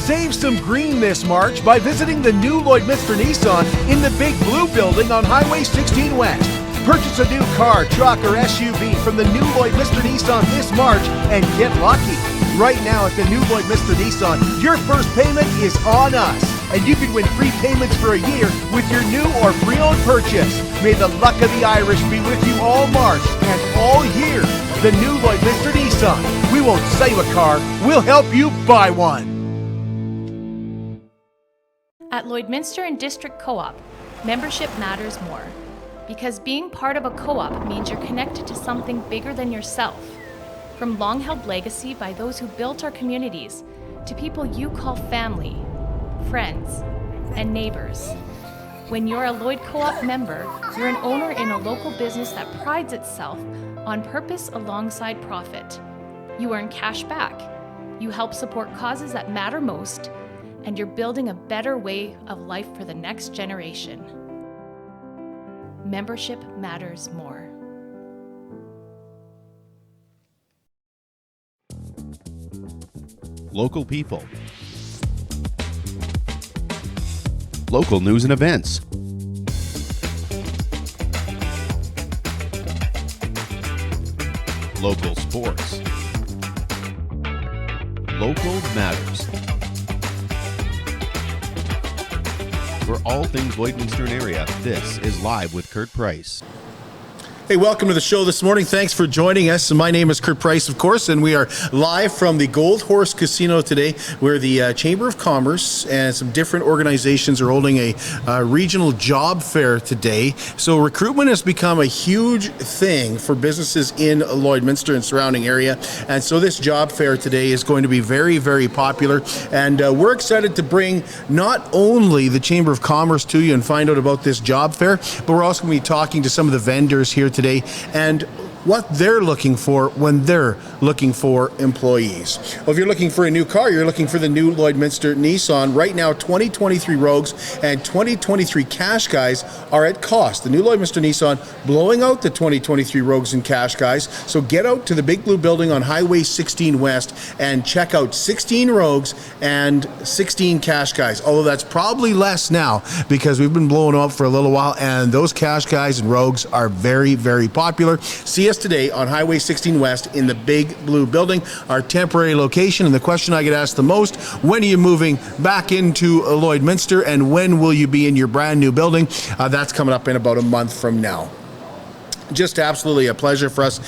Save some green this March by visiting the new Lloydminster Nissan in the Big Blue building on Highway 16 West. Purchase a new car, truck, or SUV from the new Lloydminster Nissan this March and get lucky. Right now at the new Lloydminster Nissan, your first payment is on us, and you can win free payments for a year with your new or pre-owned purchase. May the luck of the Irish be with you all March and all year. The new Lloydminster Nissan. We won't sell you a car, we'll help you buy one. At Lloydminster and District Co-op, membership matters more. Because being part of a co-op means you're connected to something bigger than yourself. From long-held legacy by those who built our communities, to people you call family, friends, and neighbors. When you're a Lloyd Co-op member, you're an owner in a local business that prides itself on purpose alongside profit. You earn cash back, you help support causes that matter most, and you're building a better way of life for the next generation. Membership matters more. Local people. Local news and events. Local sports. Local matters. For all things Lloydminster area, this is Live with Kurt Price. Hey, welcome to the show this morning. Thanks for joining us. My name is Kurt Price, of course, and we are live from the Gold Horse Casino today, where the Chamber of Commerce and some different organizations are holding a regional job fair today. So recruitment has become a huge thing for businesses in Lloydminster and surrounding area. And so this job fair today is going to be very, very popular. And we're excited to bring not only the Chamber of Commerce to you and find out about this job fair, but we're also going to be talking to some of the vendors here today and what they're looking for when they're looking for employees. Well, if you're looking for a new car, you're looking for the new Lloydminster Nissan. Right now, 2023 Rogues and 2023 Qashqais are at cost. The new Lloydminster Nissan blowing out the 2023 Rogues and Qashqais. So get out to the Big Blue building on Highway 16 West and check out 16 Rogues and 16 Qashqais. Although that's probably less now because we've been blowing up for a little while, and those Qashqais and Rogues are very, very popular. See us today on Highway 16 West in the Big Blue building, our temporary location. And the question I get asked the most, when are you moving back into Lloydminster, and when will you be in your brand new building? That's coming up in about a month from now. Just absolutely a pleasure for us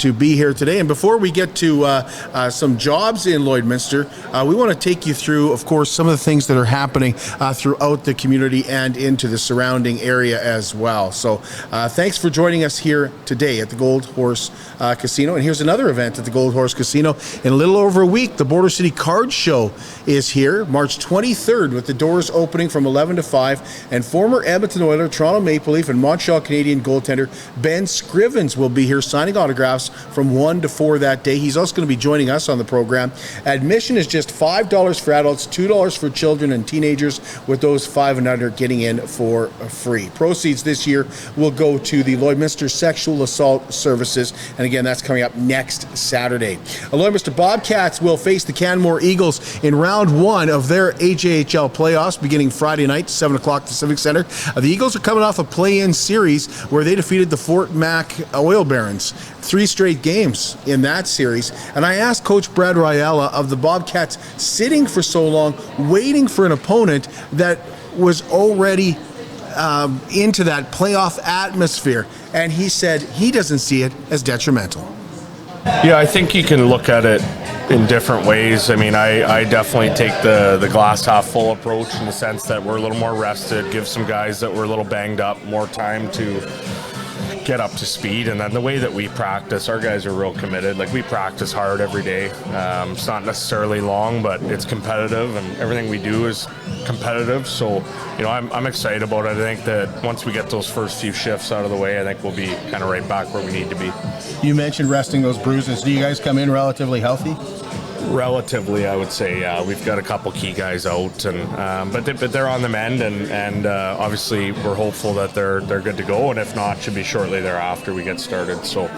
to be here today. And before we get to some jobs in Lloydminster, we want to take you through, of course, some of the things that are happening throughout the community and into the surrounding area as well. So thanks for joining us here today at the Gold Horse Casino. And here's another event at the Gold Horse Casino. In a little over a week, the Border City Card Show is here, March 23rd, with the doors opening from 11 to 5. And former Edmonton Oiler, Toronto Maple Leaf, and Montreal Canadian goaltender Ben Scrivens will be here signing autographs from 1 to 4 that day. He's also going to be joining us on the program. Admission is just $5 for adults, $2 for children and teenagers, with those 5 and under getting in for free. Proceeds this year will go to the Lloydminster Sexual Assault Services, and again, that's coming up next Saturday. The Lloydminster Bobcats will face the Canmore Eagles in round 1 of their AJHL playoffs beginning Friday night, 7 o'clock at the Civic Center. The Eagles are coming off a play-in series where they defeated the Fort Mac Oil Barons, 3 straight games in that series. And I asked Coach Brad Riella of the Bobcats, sitting for so long, waiting for an opponent that was already into that playoff atmosphere, and he said he doesn't see it as detrimental. Yeah, I think you can look at it in different ways. I mean, I definitely take the glass half full approach in the sense that we're a little more rested, give some guys that were a little banged up more time to get up to speed. And then the way that we practice, our guys are real committed. Like, we practice hard every day. It's not necessarily long, but it's competitive, and everything we do is competitive. So, you know, I'm excited about it. I think that once we get those first few shifts out of the way, I think we'll be kind of right back where we need to be. You mentioned resting those bruises. Do you guys come in relatively healthy? Relatively, I would say. We've got a couple key guys out, and but they're on the mend, and obviously we're hopeful that they're good to go, and if not, should be shortly thereafter we get started. So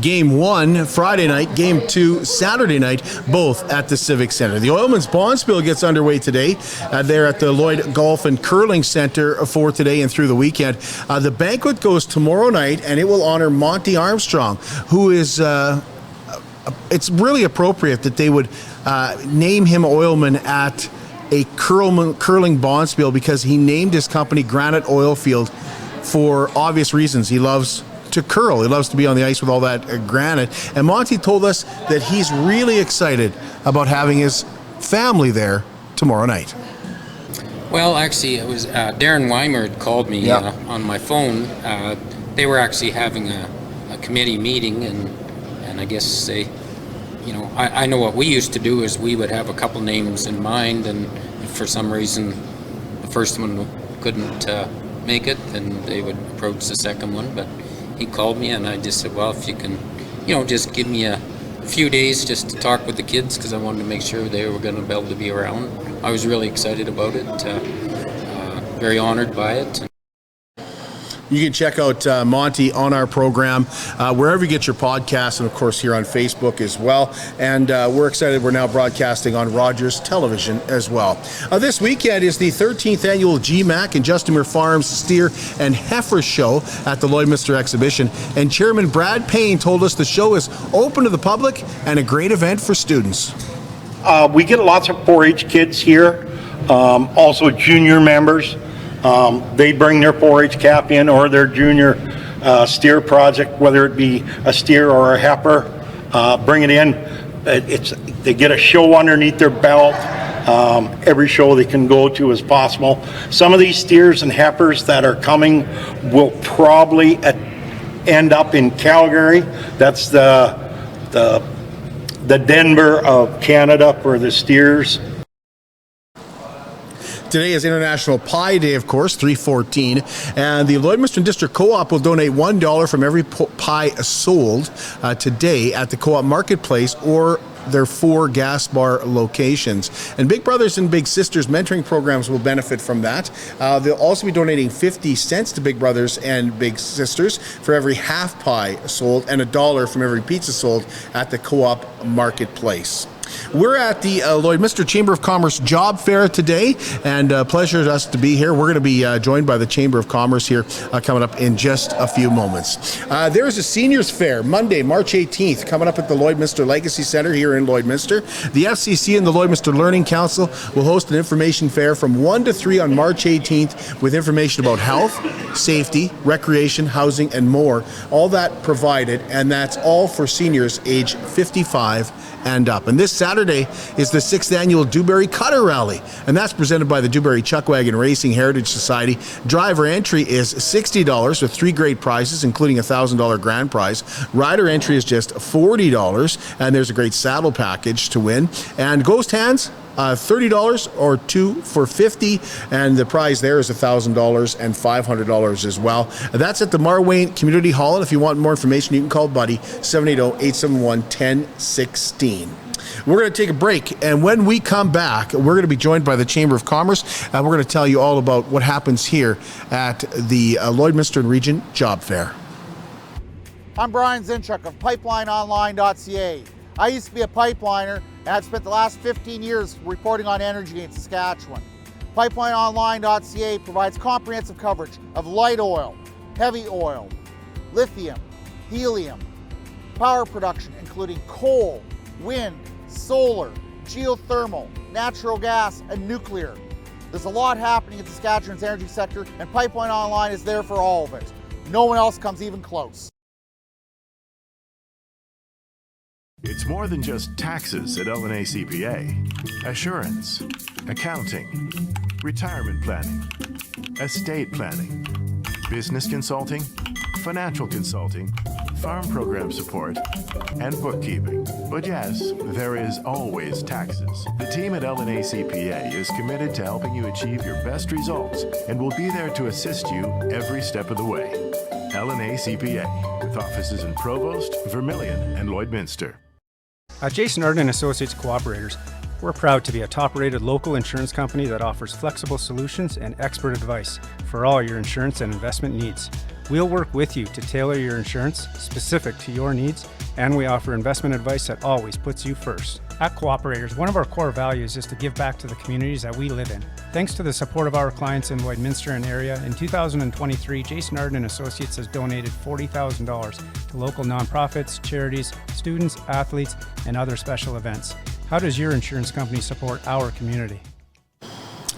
Game 1 Friday night, Game 2 Saturday night, both at the Civic Center. The Oilman's Bonspiel gets underway today. They're at the Lloyd Golf and Curling Center for today and through the weekend. The banquet goes tomorrow night, and it will honor Monty Armstrong, who is... it's really appropriate that they would name him Oilman at a curling bonspiel because he named his company Granite Oilfield for obvious reasons. He loves to curl. He loves to be on the ice with all that granite. And Monty told us that he's really excited about having his family there tomorrow night. Well, actually, it was Darren Weimer had called me on my phone. They were actually having a committee meeting, and I guess they, I know what we used to do is we would have a couple names in mind, and if for some reason the first one couldn't make it, then they would approach the second one. But he called me, and I just said, well, if you can, just give me a few days just to talk with the kids, because I wanted to make sure they were going to be able to be around. I was really excited about it, very honored by it. You can check out Monty on our program, wherever you get your podcasts, and of course here on Facebook as well. And we're excited we're now broadcasting on Rogers Television as well. This weekend is the 13th annual GMAC and Justimer Farms Steer and Heifer Show at the Lloydminster Exhibition. And Chairman Brad Payne told us the show is open to the public and a great event for students. We get lots of 4-H kids here, also junior members. They bring their 4-H cap in or their junior steer project, whether it be a steer or a heifer, bring it in. They get a show underneath their belt. Every show they can go to is possible. Some of these steers and heifers that are coming will probably end up in Calgary. That's the Denver of Canada for the steers. Today is International Pie Day, of course, 3/14, and the Lloydminster District Co-op will donate $1 from every pie sold today at the Co-op Marketplace or their 4 gas bar locations. And Big Brothers and Big Sisters mentoring programs will benefit from that. They'll also be donating 50 cents to Big Brothers and Big Sisters for every half pie sold and $1 from every pizza sold at the Co-op Marketplace. We're at the Lloydminster Chamber of Commerce Job Fair today, and pleasure to us to be here. We're going to be joined by the Chamber of Commerce here coming up in just a few moments. There is a Seniors Fair Monday, March 18th, coming up at the Lloydminster Legacy Centre here in Lloydminster. The FCC and the Lloydminster Learning Council will host an information fair from 1 to 3 on March 18th with information about health, safety, recreation, housing, and more. All that provided, and that's all for seniors age 55 and up. And this Saturday is the 6th annual Dewberry Cutter Rally, and that's presented by the Dewberry Chuckwagon Racing Heritage Society. Driver entry is $60 with 3 great prizes, including a $1,000 grand prize. Rider entry is just $40, and there's a great saddle package to win. And Ghost Hands, $30 or 2 for $50, and the prize there is $1,000 and $500 as well. That's at the Marwayne Community Hall, and if you want more information, you can call Buddy 780-871-1016. We're going to take a break, and when we come back, we're going to be joined by the Chamber of Commerce, and we're going to tell you all about what happens here at the Lloydminster and Region Job Fair. I'm Brian Zinchuk of PipelineOnline.ca. I used to be a pipeliner, and I've spent the last 15 years reporting on energy in Saskatchewan. PipelineOnline.ca provides comprehensive coverage of light oil, heavy oil, lithium, helium, power production including coal, wind, solar, geothermal, natural gas, and nuclear. There's a lot happening in Saskatchewan's energy sector, and Pipeline Online is there for all of it. No one else comes even close. It's more than just taxes at L&A CPA. Assurance, accounting, retirement planning, estate planning, business consulting, financial consulting, farm program support, and bookkeeping. But yes, there is always taxes. The team at L&A CPA is committed to helping you achieve your best results and will be there to assist you every step of the way. L&A CPA, with offices in Provost, Vermilion, and Lloydminster. At Jason Arden & Associates Cooperators, we're proud to be a top-rated local insurance company that offers flexible solutions and expert advice for all your insurance and investment needs. We'll work with you to tailor your insurance specific to your needs, and we offer investment advice that always puts you first. At Cooperators, one of our core values is to give back to the communities that we live in. Thanks to the support of our clients in Lloydminster and area, in 2023, Jason Arden and Associates has donated $40,000 to local nonprofits, charities, students, athletes, and other special events. How does your insurance company support our community?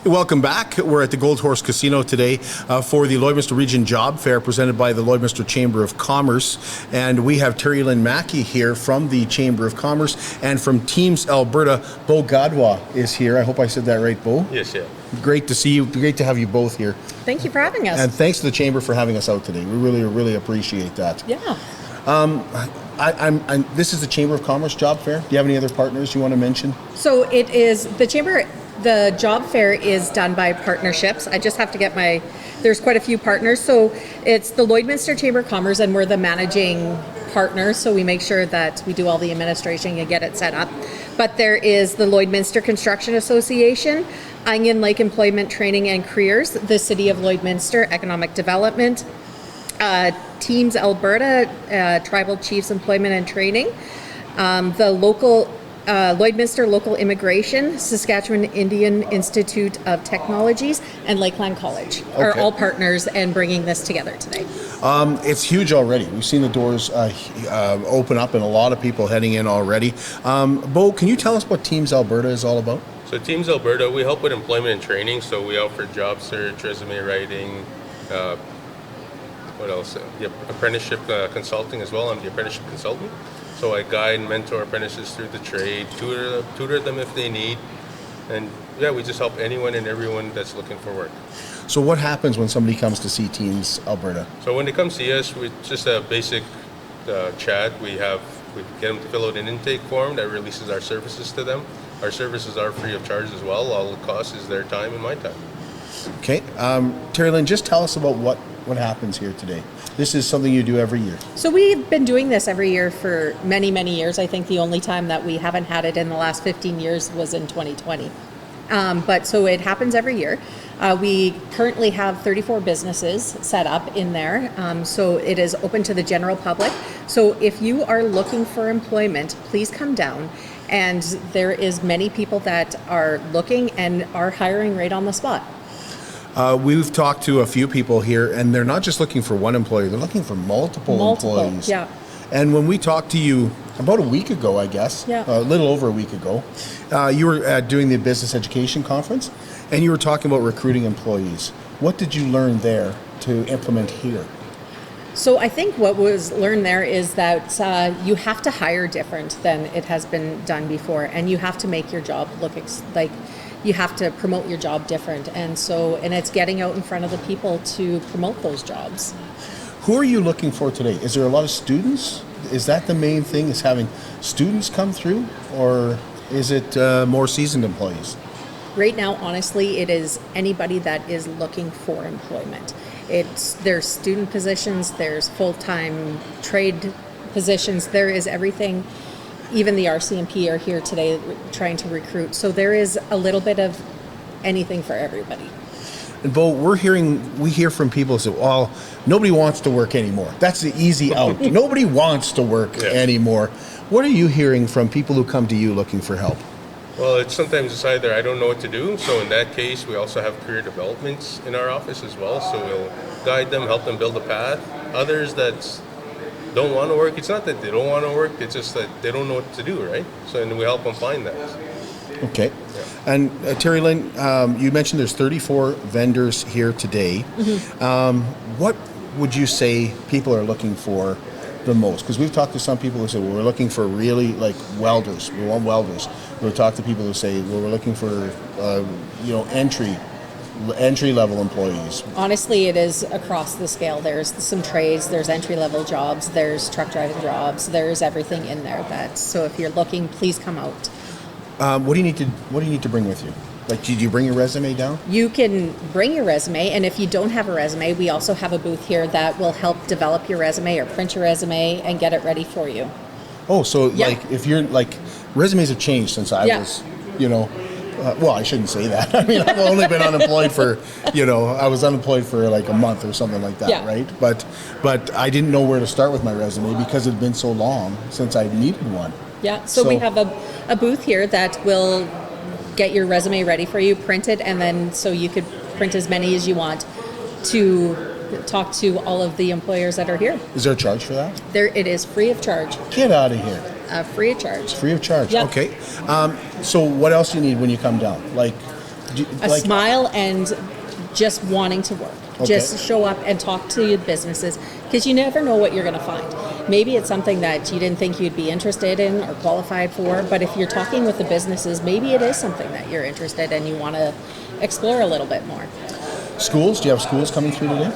Welcome back. We're at the Gold Horse Casino today for the Lloydminster Region Job Fair presented by the Lloydminster Chamber of Commerce. And we have Terry Lynn Mackey here from the Chamber of Commerce, and from Teams Alberta, Bo Gadwa is here. I hope I said that right, Bo? Yes, yeah. Great to see you. Great to have you both here. Thank you for having us. And thanks to the Chamber for having us out today. We really appreciate that. Yeah. This is the Chamber of Commerce Job Fair. Do you have any other partners you want to mention? So it is the Chamber. The job fair is done by partnerships. I just have to get there's quite a few partners. So it's the Lloydminster Chamber of Commerce, and we're the managing partner. So we make sure that we do all the administration and get it set up. But there is the Lloydminster Construction Association, Onion Lake Employment Training and Careers, the City of Lloydminster Economic Development, Teams Alberta, Tribal Chiefs Employment and Training, the local Lloydminster Local Immigration, Saskatchewan Indian Institute of Technologies, and Lakeland College are all partners and bringing this together today. It's huge already. We've seen the doors open up and a lot of people heading in already. Bo, can you tell us what Teams Alberta is all about? So Teams Alberta, we help with employment and training. So we offer job search, resume writing, what else? Apprenticeship consulting as well. I'm the apprenticeship consultant. So I guide and mentor apprentices through the trade, tutor them if they need. And yeah, we just help anyone and everyone that's looking for work. So what happens when somebody comes to see Teams Alberta? So when they come see us, we just a basic chat. We get them to fill out an intake form that releases our services to them. Our services are free of charge as well. All it costs is their time and my time. Okay. Terry Lynn, just tell us about what happens here today. This is something you do every year. So we've been doing this every year for many, many years. I think the only time that we haven't had it in the last 15 years was in 2020. But so it happens every year. We currently have 34 businesses set up in there. So it is open to the general public. So if you are looking for employment, please come down. And there is many people that are looking and are hiring right on the spot. We've talked to a few people here, and they're not just looking for one employee, they're looking for multiple employees. Yeah. And when we talked to you about a week ago, I guess, a little over a week ago, you were doing the business education conference, and you were talking about recruiting employees. What did you learn there to implement here? So I think what was learned there is that you have to hire different than it has been done before, and you have to make your job look like you have to promote your job different. And it's getting out in front of the people to promote those jobs. Who are you looking for today? Is there a lot of students? Is that the main thing, is having students come through, or is it more seasoned employees? Right now, honestly, it is anybody that is looking for employment. There's student positions, there's full-time trade positions, there is everything. Even the RCMP are here today trying to recruit. So there is a little bit of anything for everybody. And Bo, we hear from people who say, well, nobody wants to work anymore. That's the easy out. Nobody wants to work anymore. What are you hearing from people who come to you looking for help? Well, sometimes it's either I don't know what to do. So in that case, we also have career developments in our office as well. So we'll guide them, help them build a path. Others that don't want to work, it's not that they don't want to work, it's just that they don't know what to do, right? So and we help them find that. Okay. Yeah. And Terry Lynn, you mentioned there's 34 vendors here today. Mm-hmm. What would you say people are looking for the most? Because we've talked to some people who say, well, we're looking for really like welders. We want welders. We've talked to people who say, well, we're looking for entry-level employees. Honestly, it is across the scale. There's some trades, there's entry-level jobs, there's truck driving jobs, there's everything in there. So if you're looking, please come out. What do you need to bring with you? Like, did you bring your resume down? You can bring your resume, and if you don't have a resume, we also have a booth here that will help develop your resume or print your resume and get it ready for you. Oh, so like if you're like, resumes have changed since I was, Well, I shouldn't say that. I mean, I've only been unemployed for, I was unemployed for like a month or something like that, Yeah. right? But I didn't know where to start with my resume because it had been so long since I needed one. Yeah, so we have a booth here that will get your resume ready for you, print it, and then so you could print as many as you want to talk to all of the employers that are here. Is there a charge for that? It is free of charge. Get out of here. Free of charge. Free of charge. Yep. Okay. So what else do you need when you come down? Like A smile and just wanting to work. Okay. Just show up and talk to businesses because you never know what you're going to find. Maybe it's something that you didn't think you'd be interested in or qualified for, but if you're talking with the businesses, maybe it is something that you're interested in and you want to explore a little bit more. Schools? Do you have schools coming through today?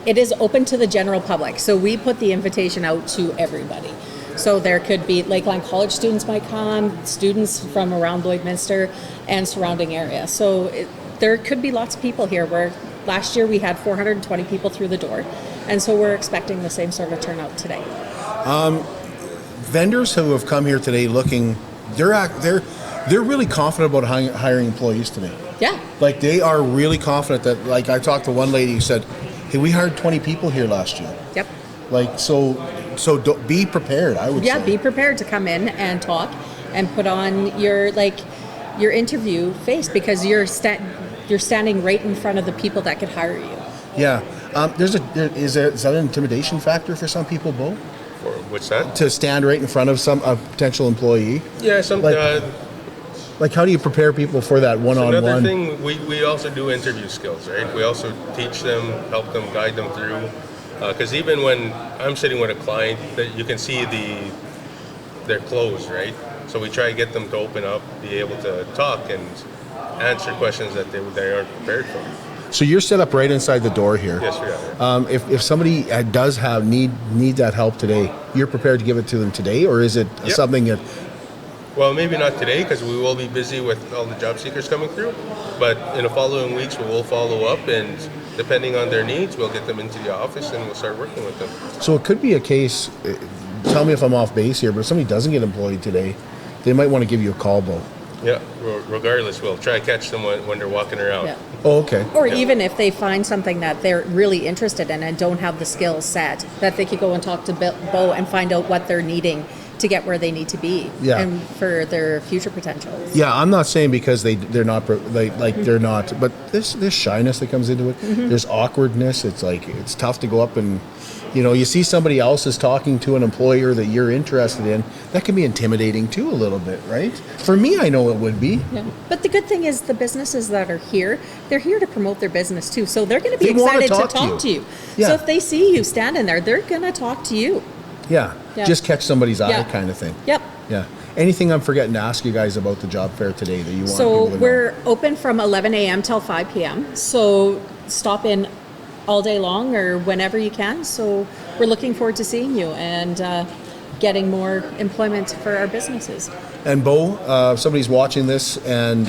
It is open to the general public, so we put the invitation out to everybody. So there could be Lakeland College students might come, students from around Lloydminster and surrounding area. So there could be lots of people here. Where last year we had 420 people through the door, and so we're expecting the same sort of turnout today. Vendors who have come here today looking, they're really confident about hiring employees today. Yeah. Like they are really confident that, like I talked to one lady who said, hey, we hired 20 people here last year. Yep. Like, so be prepared, I would say. Yeah, be prepared to come in and talk and put on your interview face because you're standing right in front of the people that could hire you. Yeah. Is that an intimidation factor for some people, Bo? Or what's that? To stand right in front of a potential employee? Yeah, Like how do you prepare people for that one-on-one? Another thing, we also do interview skills, right? We also teach them, help them, guide them through. Because even when I'm sitting with a client, that you can see their clothes, right? So we try to get them to open up, be able to talk and answer questions that they aren't prepared for. So you're set up right inside the door here. Yes, we are. If somebody does need that help today, you're prepared to give it to them today, or is it something that? Well, maybe not today because we will be busy with all the job seekers coming through. But in the following weeks, we will follow up, and depending on their needs, we'll get them into the office and we'll start working with them. So it could be a case. Tell me if I'm off base here, but if somebody doesn't get employed today, they might want to give you a call, Bo. Yeah, regardless, we'll try to catch them when they're walking around. Yeah. Oh, okay. Or even if they find something that they're really interested in and don't have the skills set, that they could go and talk to Bo and find out what they're needing to get where they need to be and for their future potential. Yeah, I'm not saying because they're not, they're not, but there's shyness that comes into it. Mm-hmm. There's awkwardness. It's tough to go up and, you see somebody else is talking to an employer that you're interested in. That can be intimidating too a little bit, right? For me, I know it would be. Yeah. But the good thing is the businesses that are here, they're here to promote their business too. So they're going to be excited to talk to you. Yeah. So if they see you standing there, they're going to talk to you. Yeah. Just catch somebody's eye kind of thing. Yep. Yeah. Anything I'm forgetting to ask you guys about the job fair today that you want So people to know? we're open from 11 a.m. till 5 p.m. So stop in all day long or whenever you can. So we're looking forward to seeing you and getting more employment for our businesses. And Bo, if somebody's watching this and,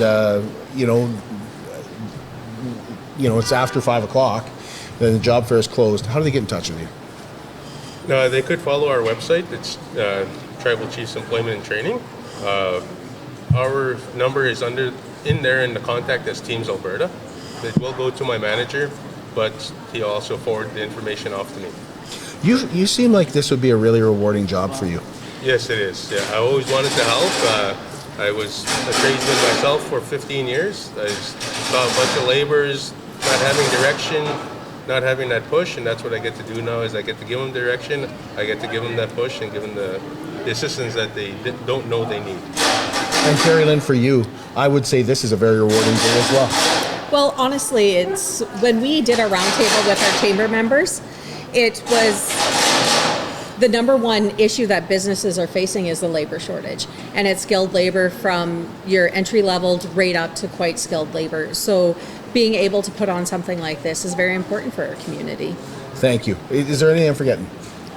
it's after 5 o'clock, then the job fair is closed, how do they get in touch with you? They could follow our website. It's Tribal Chiefs Employment and Training. Our number is in there in the contact as Teams Alberta. It will go to my manager, but he'll also forward the information off to me. You seem like this would be a really rewarding job for you. Yes, it is. Yeah, I always wanted to help. I was a tradesman myself for 15 years. I saw a bunch of laborers not having direction, not having that push, and that's what I get to do now is I get to give them direction, I get to give them that push and give them the assistance that they don't know they need. And Carrie Lynn, for you, I would say this is a very rewarding day as well. Well, honestly, it's when we did our roundtable with our chamber members, it was the number one issue that businesses are facing is the labor shortage, and it's skilled labor from your entry level right up to quite skilled labor. So being able to put on something like this is very important for our community. Thank you. Is there anything I'm forgetting?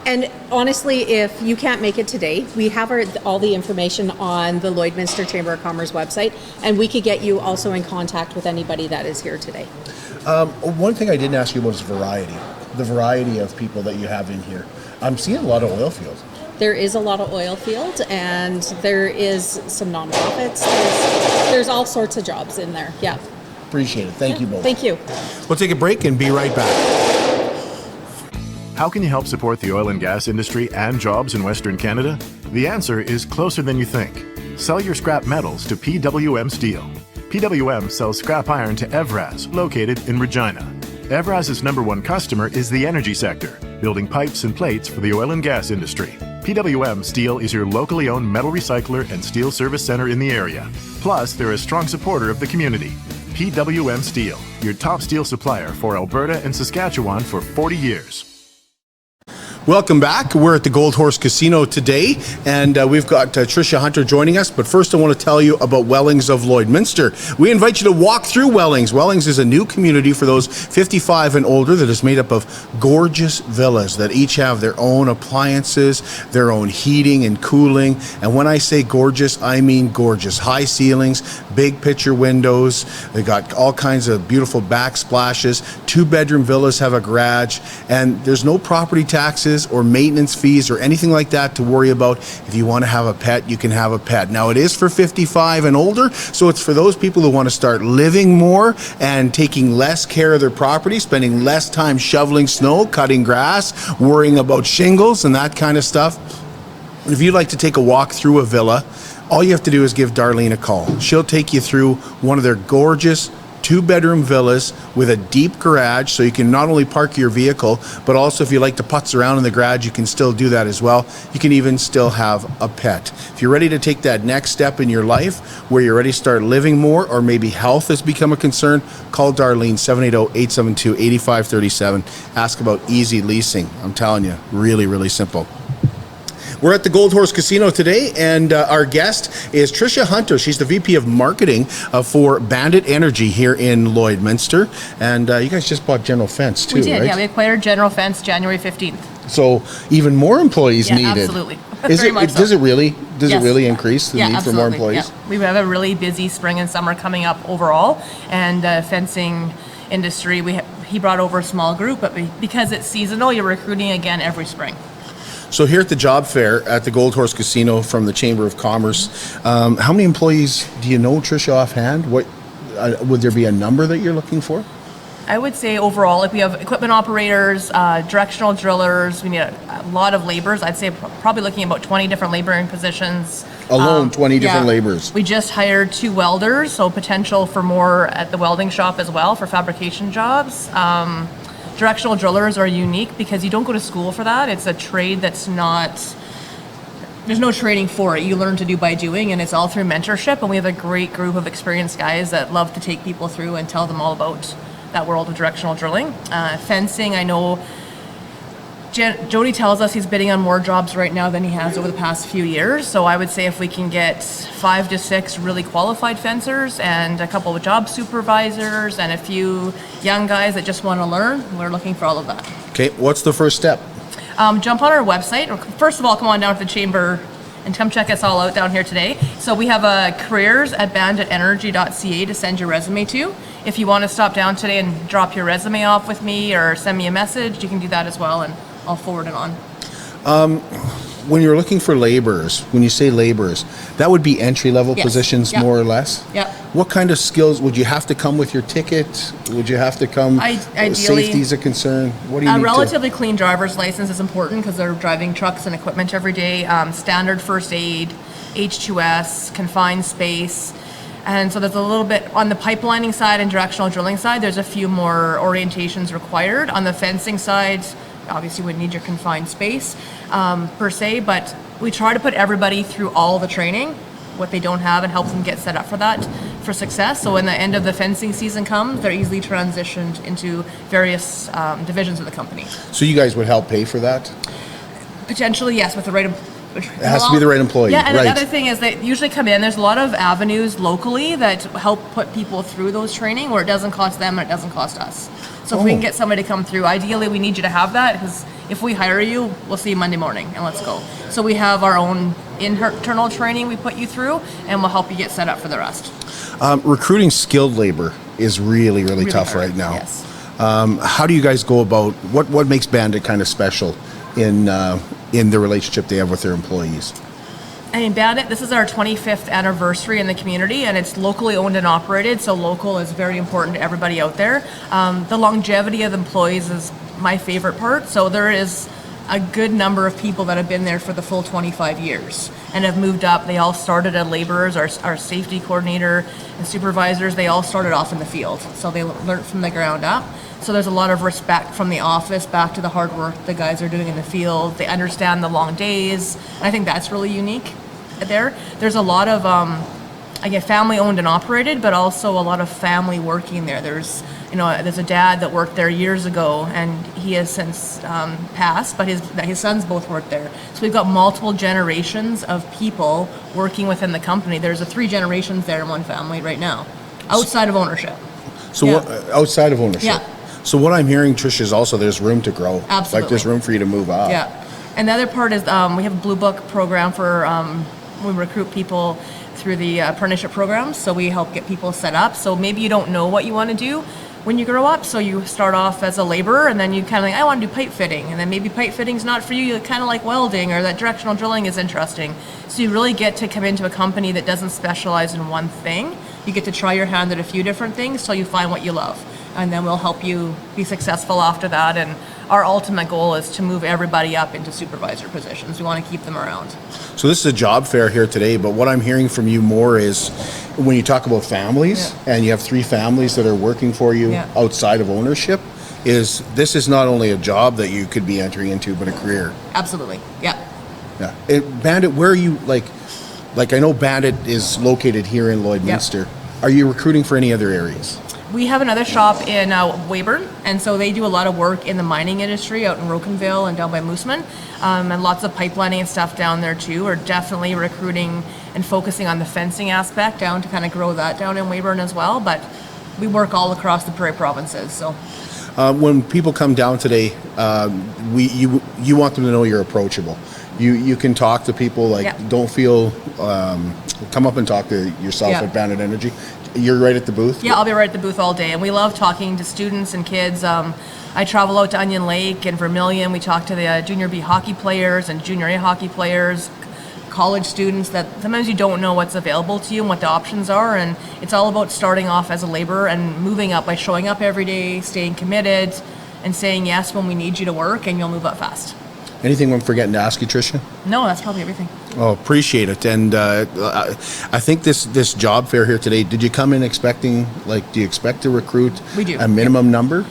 And honestly, if you can't make it today, we have all the information on the Lloydminster Chamber of Commerce website, and we could get you also in contact with anybody that is here today. One thing I didn't ask you about is variety. The variety of people that you have in here. I'm seeing a lot of oil fields. There is a lot of oil field, and there is some nonprofits. There's all sorts of jobs in there. Yeah. Appreciate it. Thank you both. Thank you. We'll take a break and be right back. How can you help support the oil and gas industry and jobs in Western Canada? The answer is closer than you think. Sell your scrap metals to PWM Steel. PWM sells scrap iron to Evraz, located in Regina. Evraz's #1 customer is the energy sector, building pipes and plates for the oil and gas industry. PWM Steel is your locally owned metal recycler and steel service center in the area. Plus, they're a strong supporter of the community. PWM Steel, your top steel supplier for Alberta and Saskatchewan for 40 years. Welcome back. We're at the Gold Horse Casino today, and we've got Tricia Hunter joining us. But first, I want to tell you about Wellings of Lloydminster. We invite you to walk through Wellings. Wellings is a new community for those 55 and older that is made up of gorgeous villas that each have their own appliances, their own heating and cooling. And when I say gorgeous, I mean gorgeous. High ceilings, big picture windows. They got all kinds of beautiful backsplashes. 2-bedroom villas have a garage, and there's no property taxes or maintenance fees or anything like that to worry about. If you want to have a pet, you can have a pet. Now, it is for 55 and older, so it's for those people who want to start living more and taking less care of their property, spending less time shoveling snow, cutting grass, worrying about shingles and that kind of stuff. If you'd like to take a walk through a villa, all you have to do is give Darlene a call. She'll take you through one of their gorgeous 2-bedroom villas with a deep garage, so you can not only park your vehicle, but also if you like to putz around in the garage, you can still do that as well. You can even still have a pet. If you're ready to take that next step in your life, where you're ready to start living more, or maybe health has become a concern, call Darlene, 780-872-8537. Ask about easy leasing. I'm telling you, really, really simple. We're at the Gold Horse Casino today, and our guest is Tricia Hunter. She's the VP of Marketing for Bandit Energy here in Lloydminster. And you guys just bought General Fence too, We did, right? yeah. We acquired General Fence January 15th. So even more employees Yeah, needed. absolutely. Does Very much it so. really Yes. increase the need for more employees? Yeah. We have a really busy spring and summer coming up overall, and fencing industry, he brought over a small group, but because it's seasonal, you're recruiting again every spring. So here at the job fair at the Gold Horse Casino from the Chamber of Commerce, how many employees do you know, Tricia, offhand? What would there be a number that you're looking for? I would say overall, like we have equipment operators, directional drillers, we need a lot of laborers. I'd say probably looking at about 20 different laboring positions. Alone, 20 different yeah. laborers. We just hired 2 welders, so potential for more at the welding shop as well for fabrication jobs. Directional drillers are unique because you don't go to school for that. It's a trade that's not, there's no training for it. You learn to do by doing, and it's all through mentorship. And we have a great group of experienced guys that love to take people through and tell them all about that world of directional drilling. Fencing, I know Jody tells us he's bidding on more jobs right now than he has over the past few years. So I would say if we can get 5 to 6 really qualified fencers and a couple of job supervisors and a few young guys that just want to learn, we're looking for all of that. Okay, what's the first step? Jump on our website. First of all, come on down to the chamber and come check us all out down here today. So we have careers@banditenergy.ca to send your resume to. If you want to stop down today and drop your resume off with me or send me a message, you can do that as well, and I'll forward it on. When you're looking for laborers, when you say laborers, that would be entry-level Yes. positions, Yep. more or less? Yep. What kind of skills? Would you have to come with your ticket? Would you have to come? Ideally, safety is a concern. What do you A need relatively clean driver's license is important because they're driving trucks and equipment every day. Standard first aid, H2S, confined space. And so there's a little bit on the pipelining side and directional drilling side, there's a few more orientations required. On the fencing side, obviously we need your confined space per se, but we try to put everybody through all the training, what they don't have, and help them get set up for that, for success. So when the end of the fencing season comes, they're easily transitioned into various divisions of the company. to? So you guys would help pay for that? Potentially, yes, with the right. It has to be the right employee. Yeah, and right. another thing is they usually come in, there's a lot of avenues locally that help put people through those training where it doesn't cost them and it doesn't cost us. So if we can get somebody to come through, ideally we need you to have that, because if we hire you, we'll see you Monday morning and let's go. So we have our own internal training we put you through, and we'll help you get set up for the rest. Recruiting skilled labor is really, really tough hard, right now. yes. How do you guys go about, what makes Bandit kind of special in the relationship they have with their employees. I mean, Bandit, this is our 25th anniversary in the community, and it's locally owned and operated, so local is very important to everybody out there. The longevity of the employees is my favorite part, so there is a good number of people that have been there for the full 25 years and have moved up. They all started as laborers. Our safety coordinator and supervisors, they all started off in the field, so they learned from the ground up. So there's a lot of respect from the office back to the hard work the guys are doing in the field. They understand the long days, and I think that's really unique there. There's a lot of, again, family owned and operated, but also a lot of family working there. There's a dad that worked there years ago, and he has since passed, but his sons both work there. So we've got multiple generations of people working within the company. There's 3 generations there in one family right now, outside of ownership. So outside of ownership? Yeah. So what I'm hearing, Trish, is also there's room to grow. Absolutely. Like there's room for you to move up. Yeah. And the other part is we have a Blue Book program for we recruit people through the apprenticeship programs. So we help get people set up. So maybe you don't know what you want to do when you grow up. So you start off as a laborer, and then you kind of like, I want to do pipe fitting. And then maybe pipe fitting's not for you. You kind of like welding, or that directional drilling is interesting. So you really get to come into a company that doesn't specialize in one thing. You get to try your hand at a few different things till you find what you love. And then we'll help you be successful after that. And our ultimate goal is to move everybody up into supervisor positions. We want to keep them around. So this is a job fair here today, but what I'm hearing from you more is when you talk about families, and you have 3 families that are working for you outside of ownership, is this is not only a job that you could be entering into, but a career. Absolutely, yeah. Yeah. Bandit, where are you, like I know Bandit is located here in Lloydminster. Are you recruiting for any other areas? We have another shop in Weyburn, and so they do a lot of work in the mining industry out in Rocanville and down by Mooseman, and lots of pipelining and stuff down there too. We're definitely recruiting and focusing on the fencing aspect down to kind of grow that down in Weyburn as well, but we work all across the Prairie provinces. So when people come down today, you want them to know you're approachable. You can talk to people, don't feel, come up and talk to yourself at Bandit Energy. You're right at the booth? Yeah, I'll be right at the booth all day. And we love talking to students and kids. I travel out to Onion Lake and Vermilion. We talk to the junior B hockey players and junior A hockey players, college students that sometimes you don't know what's available to you and what the options are. And it's all about starting off as a laborer and moving up by showing up every day, staying committed, and saying yes when we need you to work, and you'll move up fast. Anything I'm forgetting to ask you, Tricia? No, that's probably everything. Oh, appreciate it. And I think this job fair here today, did you come in expecting, do you expect to recruit a minimum number?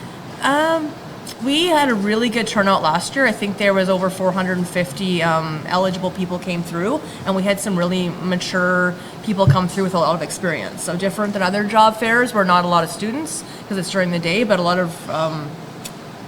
We had a really good turnout last year. I think there was over 450 eligible people came through, and we had some really mature people come through with a lot of experience. So different than other job fairs where not a lot of students, because it's during the day, but a lot of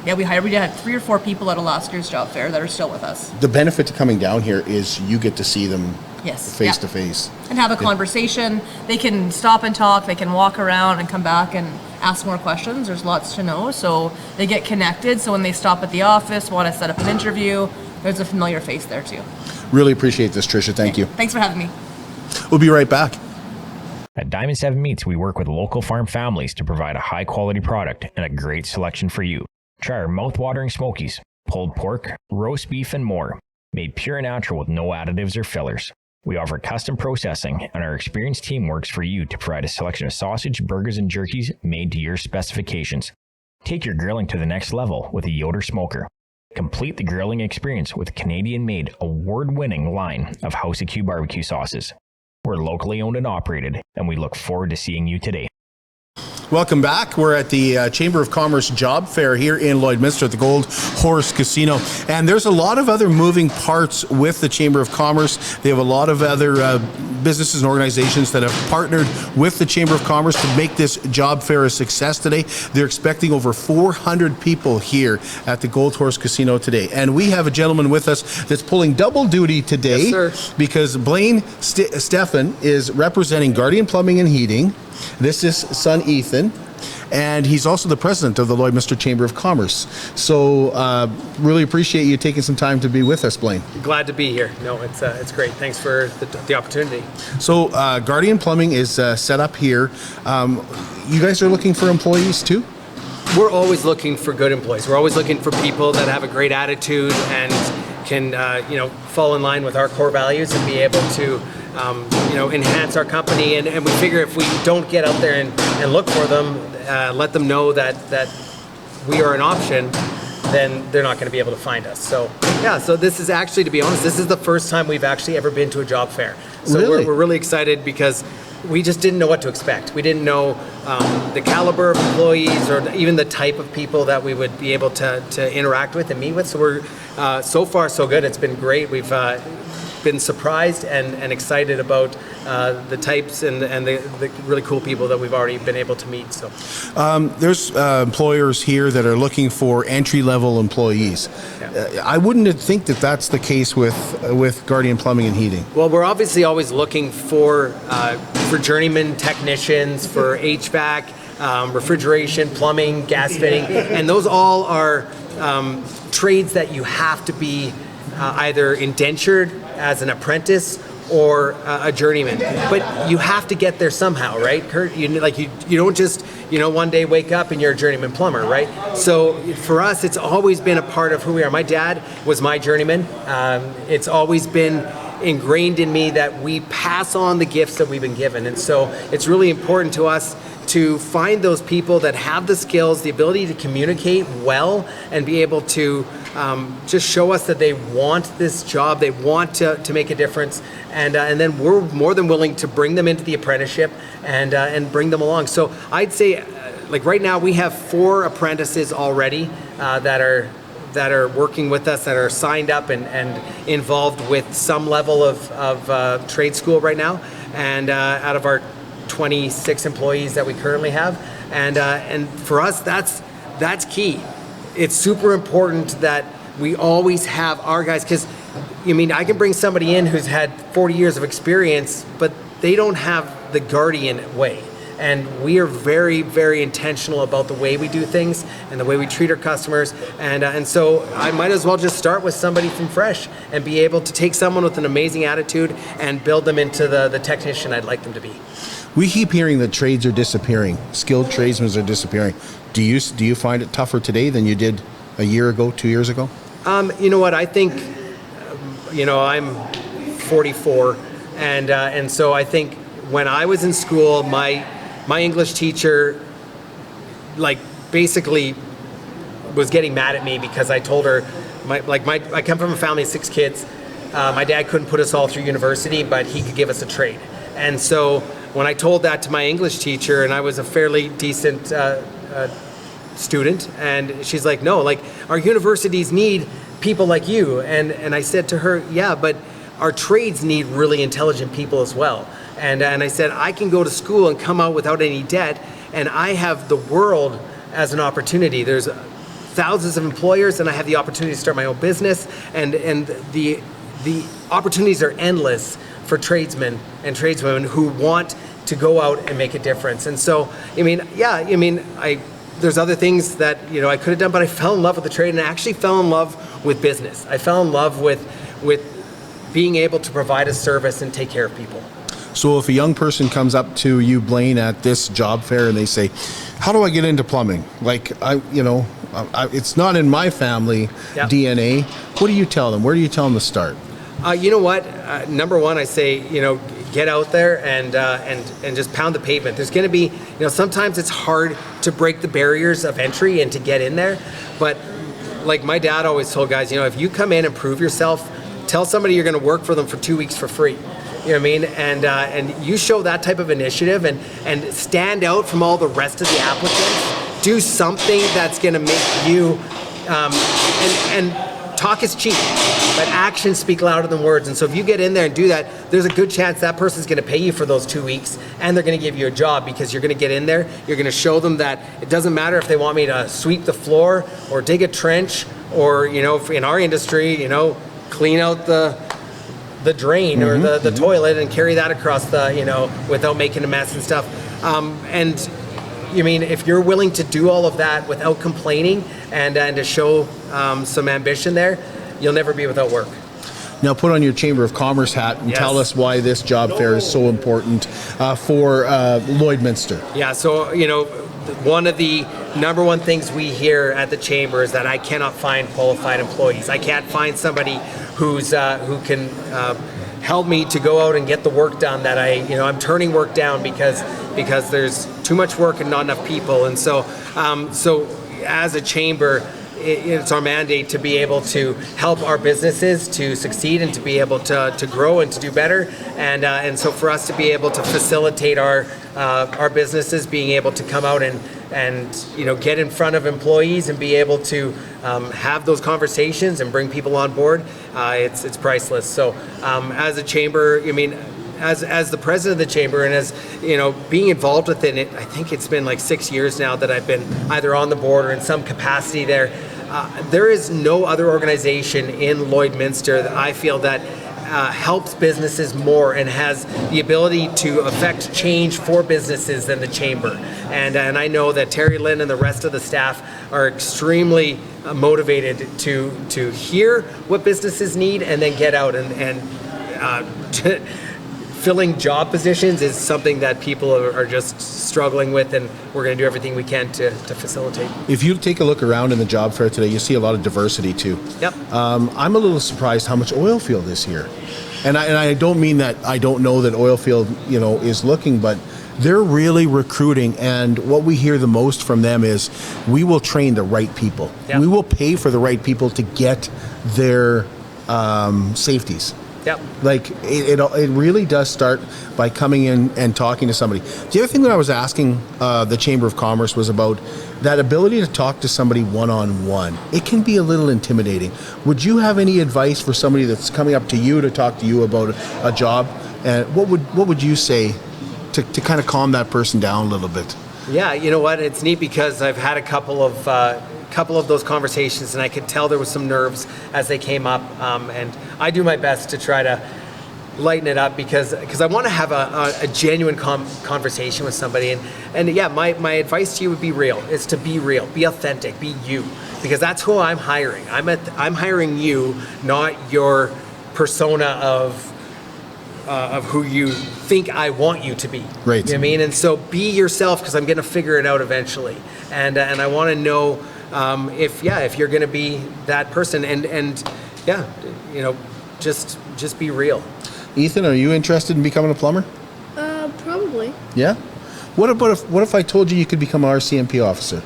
we had 3 or 4 people at a last year's job fair that are still with us. The benefit to coming down here is you get to see them face to face. And have a conversation. They can stop and talk, they can walk around and come back and ask more questions. There's lots to know, so they get connected. So when they stop at the office, want to set up an interview, there's a familiar face there too. Really appreciate this, Tricia. Thank you. Thanks for having me. We'll be right back. At Diamond 7 Meats, we work with local farm families to provide a high-quality product and a great selection for you. Try our mouth-watering smokies, pulled pork, roast beef, and more, made pure and natural with no additives or fillers. We offer custom processing, and our experienced team works for you to provide a selection of sausage, burgers, and jerkies made to your specifications. Take your grilling to the next level with a Yoder smoker. Complete the grilling experience with Canadian-made, award-winning line of House of Q barbecue sauces. We're locally owned and operated, and we look forward to seeing you today. Welcome back. We're at the Chamber of Commerce Job Fair here in Lloydminster at the Gold Horse Casino. And there's a lot of other moving parts with the Chamber of Commerce. They have a lot of other businesses and organizations that have partnered with the Chamber of Commerce to make this job fair a success today. They're expecting over 400 people here at the Gold Horse Casino today. And we have a gentleman with us that's pulling double duty today. Yes, sir. Because Blaine Stefan is representing Guardian Plumbing and Heating. This is son Ethan, and he's also the president of the Lloydminster Chamber of Commerce. So really appreciate you taking some time to be with us, Blaine. Glad to be here. No, it's great. Thanks for the opportunity. So Guardian Plumbing is set up here. You guys are looking for employees too? We're always looking for good employees. We're always looking for people that have a great attitude and can fall in line with our core values and be able to enhance our company. And we figure if we don't get out there and look for them, let them know that we are an option, then they're not going to be able to find us. So yeah, so this is actually, to be honest, this is the first time we've actually ever been to a job fair. So Really? we're really excited because we just didn't know what to expect. We didn't know the caliber of employees or even the type of people that we would be able to interact with and meet with. So we're so far so good. It's been great. We've been surprised and excited about the types and the really cool people that we've already been able to meet. So There's employers here that are looking for entry-level employees. I wouldn't think that that's the case with Guardian Plumbing and Heating. Well, we're obviously always looking for journeyman technicians, for HVAC, refrigeration, plumbing, gas fitting, and those all are trades that you have to be either indentured as an apprentice or a journeyman, but you have to get there somehow, right, Kurt? You don't just one day wake up and you're a journeyman plumber, right? So for us, it's always been a part of who we are. My dad was my journeyman. It's always been ingrained in me that we pass on the gifts that we've been given, and so it's really important to us to find those people that have the skills, the ability to communicate well, and be able to just show us that they want this job, they want to make a difference, and then we're more than willing to bring them into the apprenticeship and bring them along. So I'd say, like right now, we have 4 apprentices already that are working with us, that are signed up and involved with some level of trade school right now, and out of our 26 employees that we currently have, and for us that's key. It's super important that we always have our guys, because I can bring somebody in who's had 40 years of experience, but they don't have the Guardian way. And we are very, very intentional about the way we do things and the way we treat our customers. And so I might as well just start with somebody from fresh and be able to take someone with an amazing attitude and build them into the technician I'd like them to be. We keep hearing that trades are disappearing. Skilled tradesmen are disappearing. Do you find it tougher today than you did a year ago, 2 years ago? You know what? I think, I'm 44, and so I think when I was in school, my English teacher, basically was getting mad at me because I told her, I come from a family of 6 kids. My dad couldn't put us all through university, but he could give us a trade. And so when I told that to my English teacher, and I was a fairly decent student, and she's like, no, our universities need people like you. And I said to her, yeah, but our trades need really intelligent people as well. And I said, I can go to school and come out without any debt, and I have the world as an opportunity. There's thousands of employers, and I have the opportunity to start my own business, and the opportunities are endless for tradesmen and tradeswomen who want to go out and make a difference. And so, there's other things that I could have done, but I fell in love with the trade, and I actually fell in love with business. I fell in love with being able to provide a service and take care of people. So if a young person comes up to you, Blaine, at this job fair and they say, how do I get into plumbing? It's not in my family DNA. What do you tell them? Where do you tell them to start? You know what? Number one, I say, get out there and just pound the pavement. There's going to be, sometimes it's hard to break the barriers of entry and to get in there. But like my dad always told guys, if you come in and prove yourself, tell somebody you're going to work for them for 2 weeks for free. You know what I mean? And you show that type of initiative and stand out from all the rest of the applicants. Do something that's going to make you, and talk is cheap, but actions speak louder than words. And so if you get in there and do that, there's a good chance that person's going to pay you for those 2 weeks, and they're going to give you a job because you're going to get in there. You're going to show them that it doesn't matter if they want me to sweep the floor or dig a trench or, in our industry, clean out the drain or the toilet and carry that across without making a mess and stuff. If you're willing to do all of that without complaining and to show some ambition there, you'll never be without work. Now put on your Chamber of Commerce hat and tell us why this job fair is so important for Lloydminster. Yeah, so, one of the number one things we hear at the Chamber is that I cannot find qualified employees. I can't find somebody who can help me to go out and get the work done that I'm turning work down because there's too much work and not enough people. And so as a chamber, it's our mandate to be able to help our businesses to succeed and to be able to grow and to do better. And so for us to be able to facilitate our businesses being able to come out and get in front of employees and be able to have those conversations and bring people on board, it's priceless. So as a chamber, as the president of the chamber and as being involved within it, I think it's been like 6 years now that I've been either on the board or in some capacity there. There is no other organization in Lloydminster that I feel that helps businesses more and has the ability to affect change for businesses than the chamber. And I know that Terry Lynn and the rest of the staff are extremely motivated to hear what businesses need and then get out and filling job positions is something that people are just struggling with, and we're going to do everything we can to facilitate. If you take a look around in the job fair today, you see a lot of diversity too. Yep. I'm a little surprised how much oil field is here. And I don't mean that I don't know that oil field, is looking, but they're really recruiting, and what we hear the most from them is we will train the right people. Yep. We will pay for the right people to get their safeties. Yep. Like it really does start by coming in and talking to somebody. The other thing that I was asking the Chamber of Commerce was about that ability to talk to somebody one-on-one. It can be a little intimidating. Would you have any advice for somebody that's coming up to you to talk to you about a job? And what would you say to kind of calm that person down a little bit? Yeah, you know what? It's neat because I've had a couple of those conversations, and I could tell there was some nerves as they came up, and I do my best to try to lighten it up because I want to have a genuine conversation with somebody, and yeah, my advice to you would be real. It's to be real, be authentic, be you, because that's who I'm hiring. I'm hiring you, not your persona of who you think I want you to be. Right. You know what I mean? And so be yourself, because I'm going to figure it out eventually, and I want to know if you're going to be that person, and just be real. Ethan, are you interested in becoming a plumber? Probably. Yeah. What if I told you could become an RCMP officer?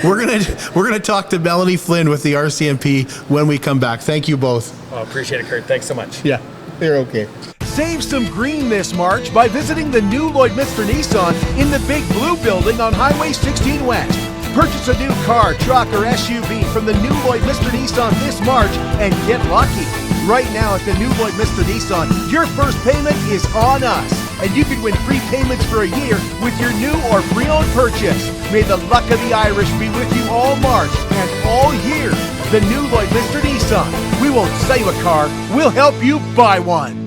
We're gonna talk to Melanie Flynn with the RCMP when we come back. Thank you both. Oh, appreciate it, Kurt. Thanks so much. Yeah, they're okay. Save some green this March by visiting the new Lloydminster Nissan in the Big Blue building on Highway 16 West. Purchase a new car, truck, or SUV from the new Lloydminster Nissan this March and get lucky. Right now at the new Lloydminster Nissan, your first payment is on us, and you can win free payments for a year with your new or pre-owned purchase. May the luck of the Irish be with you all March and all year. The new Lloydminster Nissan. We won't sell you a car, we'll help you buy one.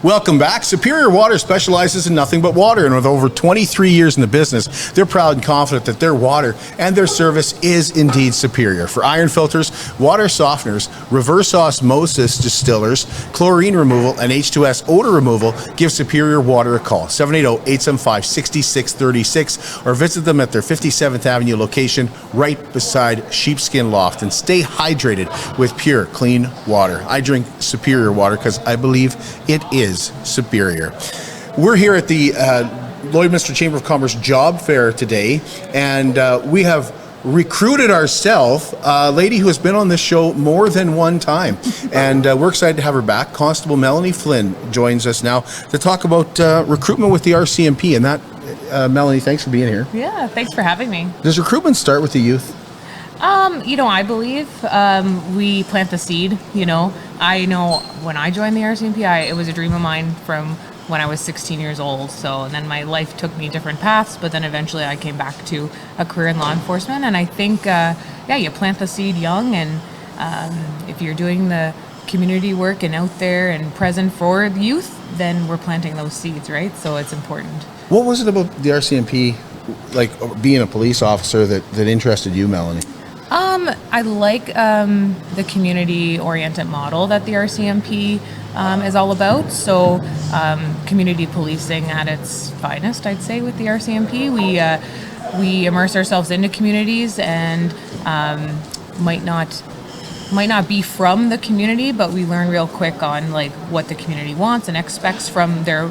Welcome back. Superior Water specializes in nothing but water, and with over 23 years in the business, they're proud and confident that their water and their service is indeed superior. For iron filters, water softeners, reverse osmosis distillers, chlorine removal, and H2S odor removal, give Superior Water a call, 780-875-6636, or visit them at their 57th Avenue location right beside Sheepskin Loft, and stay hydrated with pure, clean water. I drink Superior Water because I believe it is superior. We're here at the Lloydminster Chamber of Commerce job fair today, and we have recruited ourselves a lady who has been on this show more than one time, and we're excited to have her back. Constable Melanie Flynn joins us now to talk about recruitment with the RCMP, and that Melanie, thanks for being here. Yeah, thanks for having me. Does recruitment start with the youth? I believe we plant the seed. I know when I joined the RCMP, it was a dream of mine from when I was 16 years old. So, and then my life took me different paths, but then eventually I came back to a career in law enforcement. And I think, you plant the seed young, and if you're doing the community work and out there and present for the youth, then we're planting those seeds, right? So it's important. What was it about the RCMP like being a police officer that interested you, Melanie? I like the community-oriented model that the RCMP is all about. So community policing at its finest, I'd say, with the RCMP. We immerse ourselves into communities and might not be from the community, but we learn real quick on like what the community wants and expects from their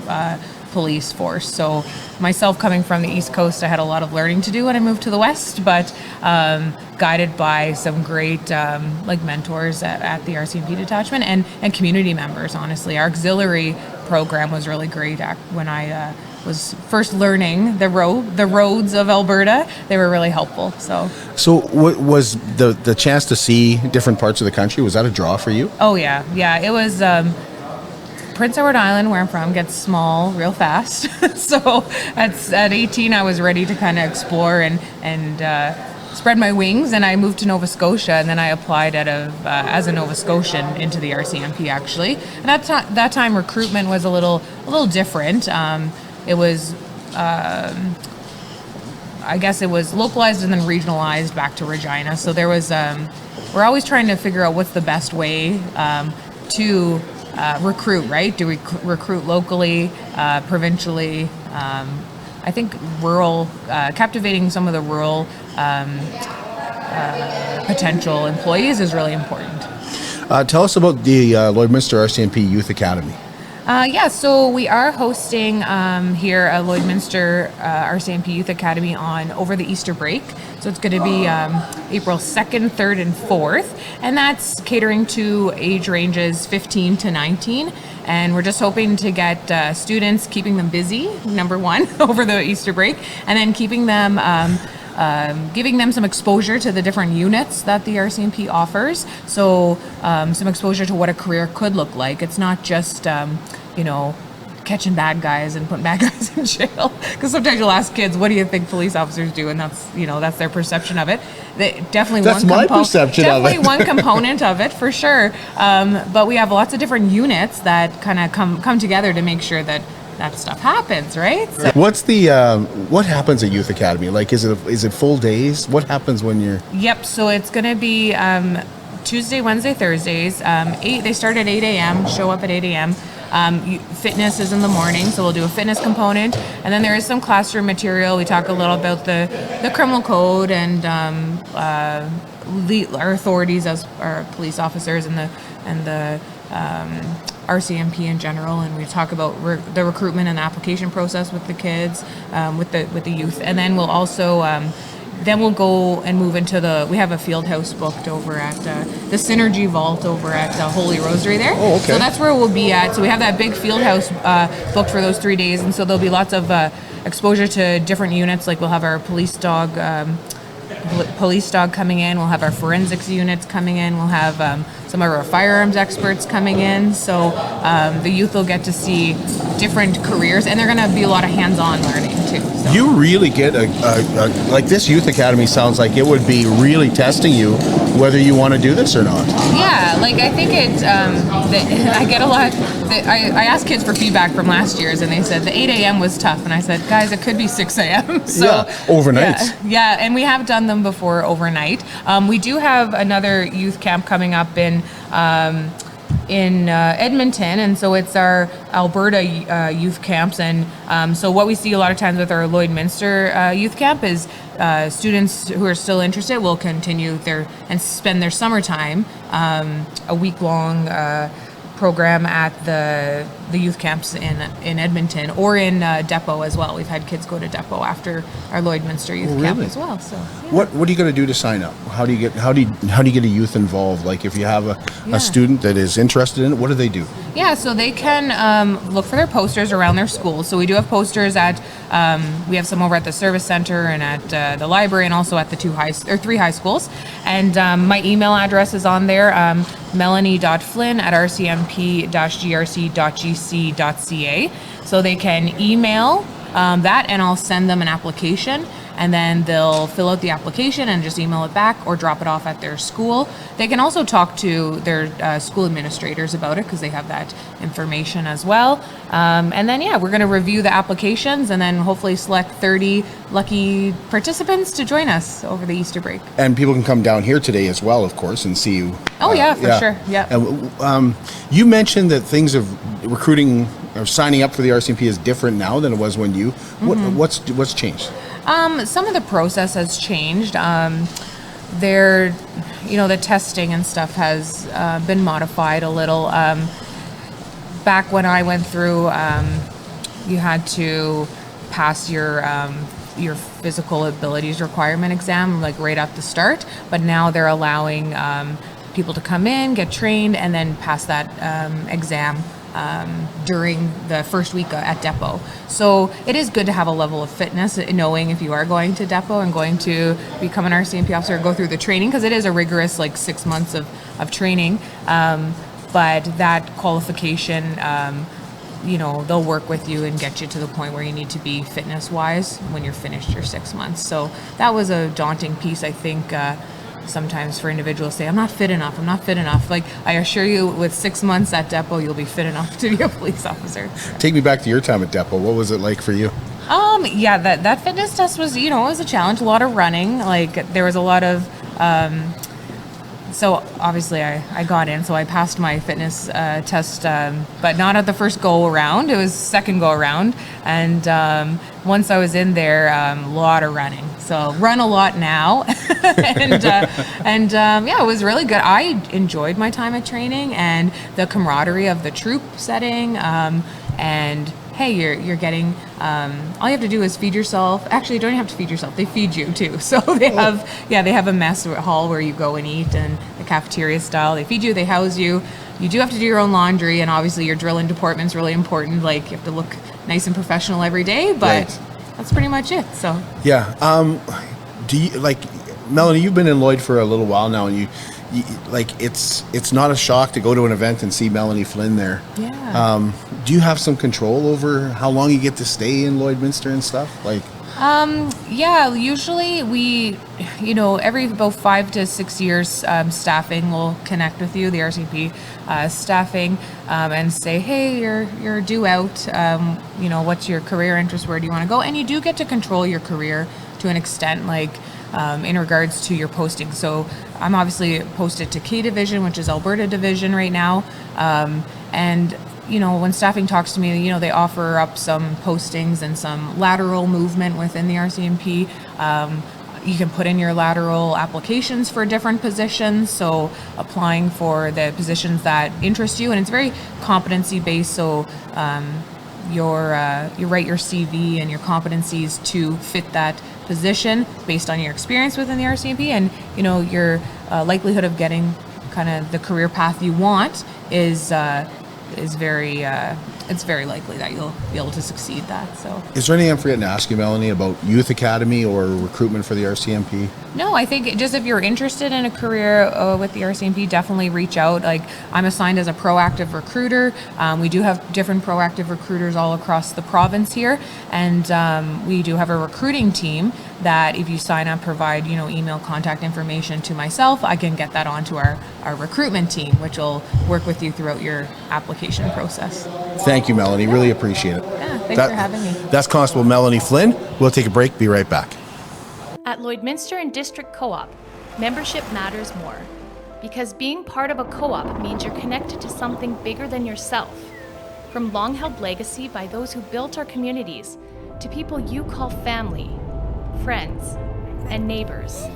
police force. So myself coming from the East Coast, I had a lot of learning to do when I moved to the West, but guided by some great like mentors at the RCMP detachment and community members, honestly. Our auxiliary program was really great when I was first learning the roads of Alberta. They were really helpful. So what was the chance to see different parts of the country? Was that a draw for you? Oh yeah. It was Prince Edward Island, where I'm from, gets small real fast. So at 18, I was ready to kind of explore and spread my wings, and I moved to Nova Scotia, and then I applied as a Nova Scotian into the RCMP actually. And that time recruitment was a little different. It was, I guess it was localized and then regionalized back to Regina. So there was, we're always trying to figure out what's the best way to recruit, right? Do we recruit locally, provincially? I think rural, captivating some of the rural potential employees is really important. Tell us about the Lloydminster RCMP Youth Academy. So we are hosting here at Lloydminster RCMP Youth Academy over the Easter break. So it's going to be April 2nd, 3rd, and 4th. And that's catering to age ranges 15 to 19. And we're just hoping to get students, keeping them busy, number one, over the Easter break, and then keeping them giving them some exposure to the different units that the RCMP offers. So some exposure to what a career could look like. It's not just, catching bad guys and putting bad guys in jail. Because sometimes you'll ask kids, what do you think police officers do? And that's their perception of it. That's my perception of it. Definitely one component of it, for sure. But we have lots of different units that kind of come together to make sure that stuff happens, right? So, what happens at Youth Academy? Like, is it full days? What happens when you're? Yep. So it's going to be Tuesday, Wednesday, Thursdays. They start at 8 a.m. Show up at 8 a.m. Fitness is in the morning, so we'll do a fitness component, and then there is some classroom material. We talk a little about the criminal code and our authorities as our police officers and the RCMP in general, and we talk about the recruitment and the application process with the kids, with the youth, and then we'll also then we'll go and move into we have a field house booked over at the Synergy Vault over at Holy Rosary there. Oh, okay. So that's where we'll be at. So we have that big field house booked for those 3 days, and so there'll be lots of exposure to different units. Like we'll have our police dog coming in. We'll have our forensics units coming in. We'll have some of our firearms experts coming in. So the youth will get to see different careers, and they're going to be a lot of hands-on learning too. So. You really get like this Youth Academy sounds like it would be really testing you whether you want to do this or not. Yeah, like I think it's, I get a lot, I asked kids for feedback from last year's, and they said the 8 a.m. was tough, and I said, guys, it could be 6 a.m. So, yeah, overnight. Yeah, and we have done them before overnight. We do have another youth camp coming up in Edmonton, and so it's our Alberta youth camps, and so what we see a lot of times with our Lloydminster youth camp is students who are still interested will continue and spend their summertime a week-long program at the youth camps in Edmonton or in Depot as well. We've had kids go to Depot after our Lloydminster youth camp as well. So yeah. What are you going to do to sign up? How do you get a youth involved? Like if you have a student that is interested in it, what do they do? Yeah, so they can look for their posters around their schools. So we do have posters at we have some over at the service center and at the library, and also at the 3 high schools. And my email address is on there, melanie.flynn@rcmp-grc.gc.ca. So they can email that, and I'll send them an application. and then they'll fill out the application and just email it back or drop it off at their school. They can also talk to their school administrators about it because they have that information as well. And then, yeah, we're going to review the applications and then hopefully select 30 lucky participants to join us over the Easter break. And people can come down here today as well, of course, and see you. Oh, yeah, for sure. Yeah. And, you mentioned that things of recruiting or signing up for the RCMP is different now than it was when you. What's changed? Some of the process has changed. The testing and stuff has been modified a little. Back when I went through, you had to pass your physical abilities requirement exam like right at the start, but now they're allowing people to come in, get trained, and then pass that exam during the first week at depot. So it is good to have a level of fitness, knowing if you are going to depot and going to become an RCMP officer, go through the training, because it is a rigorous 6 months of training. But that qualification, they'll work with you and get you to the point where you need to be fitness-wise when you're finished your 6 months. So that was a daunting piece, I think, sometimes for individuals say, I'm not fit enough. Like, I assure you, with 6 months at depot, you'll be fit enough to be a police officer. Take me back to your time at depot. What was it like for you? That fitness test was, it was a challenge, a lot of running. Like, there was a lot of, so obviously I got in, so I passed my fitness test, but not at the first go around. It was second go around. And once I was in there, a lot of running. So run a lot now. It was really good. I enjoyed my time at training and the camaraderie of the troop setting. And hey, you're getting, all you have to do is feed yourself. Actually, you don't have to feed yourself. They feed you too. So they have a mess hall where you go and eat, and the cafeteria style. They feed you, they house you. You do have to do your own laundry, and obviously your drill and deportment's really important. Like, you have to look nice and professional every day, but that's pretty much it. So yeah. Do you, Melanie, you've been in Lloyd for a little while now, and you it's not a shock to go to an event and see Melanie Flynn there. Yeah. Do you have some control over how long you get to stay in Lloydminster and stuff? Usually we, every about 5 to 6 years, staffing will connect with you, the RCMP staffing, and say, hey, you're due out. What's your career interest? Where do you want to go? And you do get to control your career to an extent, in regards to your posting. So I'm obviously posted to K Division, which is Alberta Division right now. And when staffing talks to me, they offer up some postings and some lateral movement within the RCMP. You can put in your lateral applications for different positions, so applying for the positions that interest you, and it's very competency based. So you write your CV and your competencies to fit that position based on your experience within the RCMP, and your likelihood of getting kind of the career path you want is very it's very likely that you'll be able to succeed that. So is there anything I'm forgetting to ask you, Melanie, about Youth Academy or recruitment for the RCMP? No, I think just if you're interested in a career with the RCMP, definitely reach out. I'm assigned as a proactive recruiter. We do have different proactive recruiters all across the province here, and we do have a recruiting team that, if you sign up, provide email contact information to myself, I can get that onto our recruitment team, which will work with you throughout your application process. Thank you, Melanie. Really appreciate it. Yeah, thanks for having me. That's Constable Melanie Flynn. We'll take a break. Be right back. At Lloydminster and District Co-op, membership matters more. Because being part of a co-op means you're connected to something bigger than yourself. From long-held legacy by those who built our communities, to people you call family, friends, and neighbors.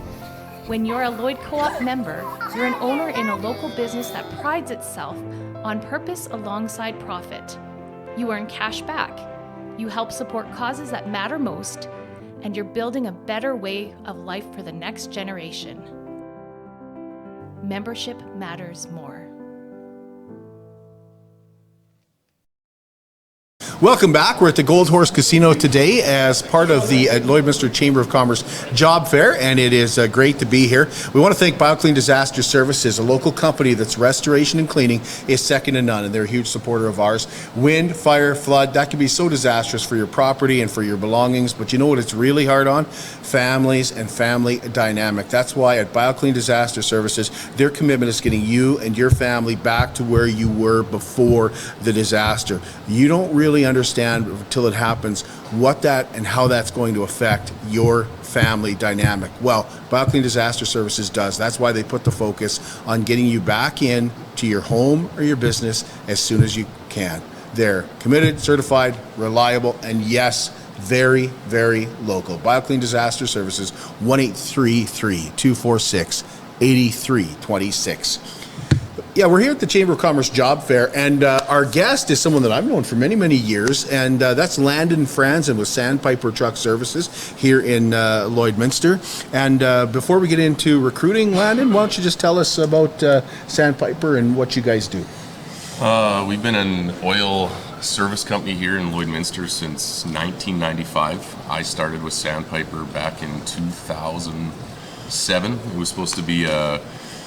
When you're a Lloyd Co-op member, you're an owner in a local business that prides itself on purpose alongside profit. You earn cash back, you help support causes that matter most, and you're building a better way of life for the next generation. Membership matters more. Welcome back. We're at the Gold Horse Casino today as part of the Lloydminster Chamber of Commerce Job Fair, and it is great to be here. We want to thank BioClean Disaster Services, a local company that's restoration and cleaning is second to none, and they're a huge supporter of ours. Wind, fire, flood, that can be so disastrous for your property and for your belongings, but you know what it's really hard on? Families and family dynamic. That's why at BioClean Disaster Services, their commitment is getting you and your family back to where you were before the disaster. You don't really understand until it happens what that and how that's going to affect your family dynamic. Well, BioClean Disaster Services does. That's why they put the focus on getting you back in to your home or your business as soon as you can. They're committed, certified, reliable, and yes, very, very local. BioClean Disaster Services, 1-833-246-8326. Yeah, we're here at the Chamber of Commerce Job Fair, and our guest is someone that I've known for many, many years, and that's Landon Franzen with Sandpiper Truck Services here in Lloydminster. And before we get into recruiting, Landon, why don't you just tell us about Sandpiper and what you guys do? We've been an oil service company here in Lloydminster since 1995. I started with Sandpiper back in 2007. It was supposed to be a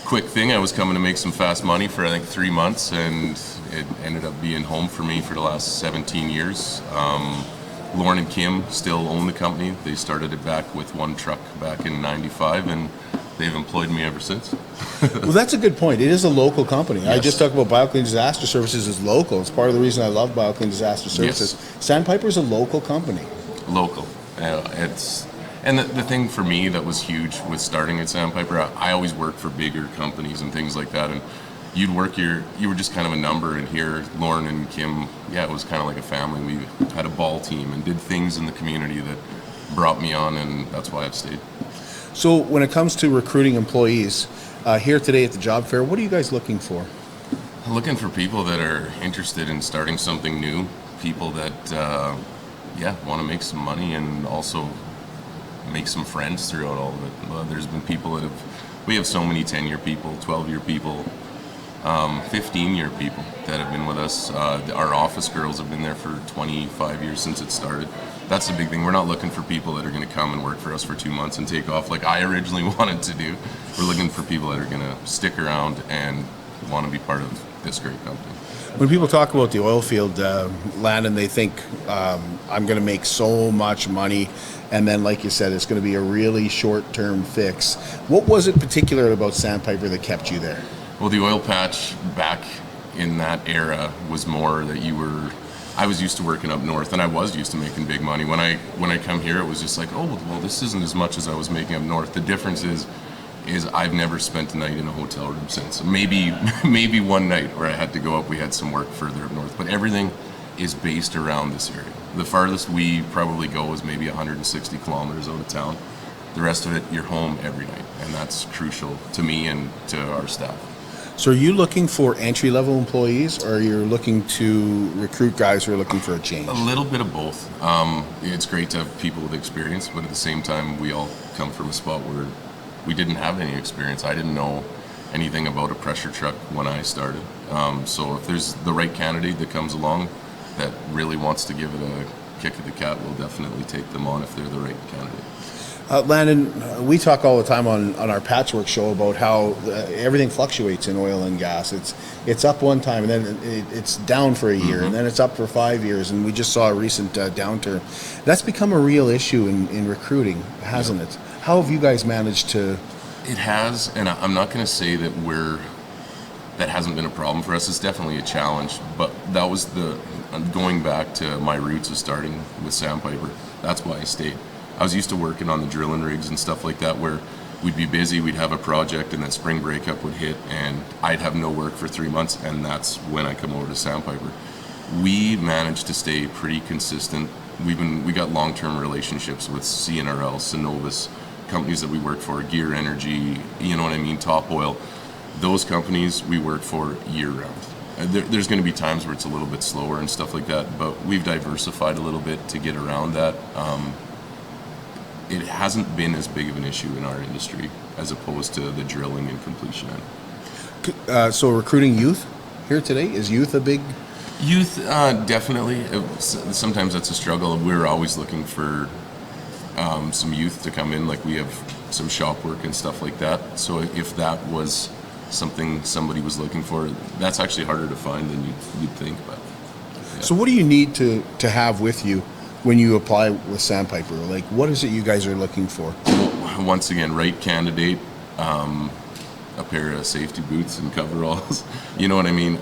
quick thing. I was coming to make some fast money for I think 3 months, and it ended up being home for me for the last 17 years. Lauren and Kim still own the company. They started it back with one truck back in 95, and they've employed me ever since. Well, that's a good point. It is a local company. Yes. I just talked about BioClean Disaster Services as local. It's part of the reason I love BioClean Disaster Services. Yes. Sandpiper is a local company. Local. And the thing for me that was huge with starting at Sandpiper, I always worked for bigger companies and things like that, and you were just kind of a number, and here, Lauren and Kim, yeah, it was kind of like a family. We had a ball team and did things in the community that brought me on, and that's why I've stayed. So when it comes to recruiting employees, here today at the job fair, what are you guys looking for? I'm looking for people that are interested in starting something new, people that, want to make some money and also make some friends throughout all of it. There's been people that we have so many 10-year people, 12-year people, 15-year people that have been with us. Our office girls have been there for 25 years since it started. That's the big thing. We're not looking for people that are going to come and work for us for 2 months and take off like I originally wanted to do. We're looking for people that are going to stick around and want to be part of this great company. When people talk about the oil field, Landon, they think I'm going to make so much money, and then, like you said, it's going to be a really short-term fix. What was it particular about Sandpiper that kept you there? Well, the oil patch back in that era was more that I was used to working up north, and I was used to making big money. When I come here, it was just like, oh, well, this isn't as much as I was making up north. The difference is I've never spent a night in a hotel room since. Maybe one night where I had to go up. We had some work further up north, but everything is based around this area. The farthest we probably go is maybe 160 kilometers out of town. The rest of it, you're home every night, and that's crucial to me and to our staff. So are you looking for entry-level employees, or you're looking to recruit guys who are looking for a change? A little bit of both. It's great to have people with experience, but at the same time, we all come from a spot where we didn't have any experience. I didn't know anything about a pressure truck when I started. So if there's the right candidate that comes along that really wants to give it a kick of the cat, we'll definitely take them on if they're the right candidate. Landon, we talk all the time on our Patchwork show about how everything fluctuates in oil and gas. It's up one time, and then it's down for a year, and then it's up for 5 years, and we just saw a recent downturn. That's become a real issue in recruiting, hasn't it? How have you guys managed to... It has, and I'm not going to say that that hasn't been a problem for us. It's definitely a challenge, but that was going back to my roots of starting with Sandpiper. That's why I stayed. I was used to working on the drilling rigs and stuff like that, where we'd be busy, we'd have a project, and then spring breakup would hit, and I'd have no work for 3 months, and that's when I come over to Sandpiper. We managed to stay pretty consistent. We got long-term relationships with CNRL, Synovus, companies that we work for, Gear Energy, you know what I mean, Top Oil. Those companies we work for year-round. There's going to be times where it's a little bit slower and stuff like that, but we've diversified a little bit to get around that. It hasn't been as big of an issue in our industry as opposed to the drilling and completion end. So recruiting youth here today, is youth a big Youth, definitely. Sometimes that's a struggle. We're always looking for some youth to come in, like we have some shop work and stuff like that. So if that was something somebody was looking for, that's actually harder to find than you'd think. But yeah. So what do you need to have with you when you apply with Sandpiper? Like, what is it you guys are looking for? Well, once again, right candidate, a pair of safety boots and coveralls. You know what I mean?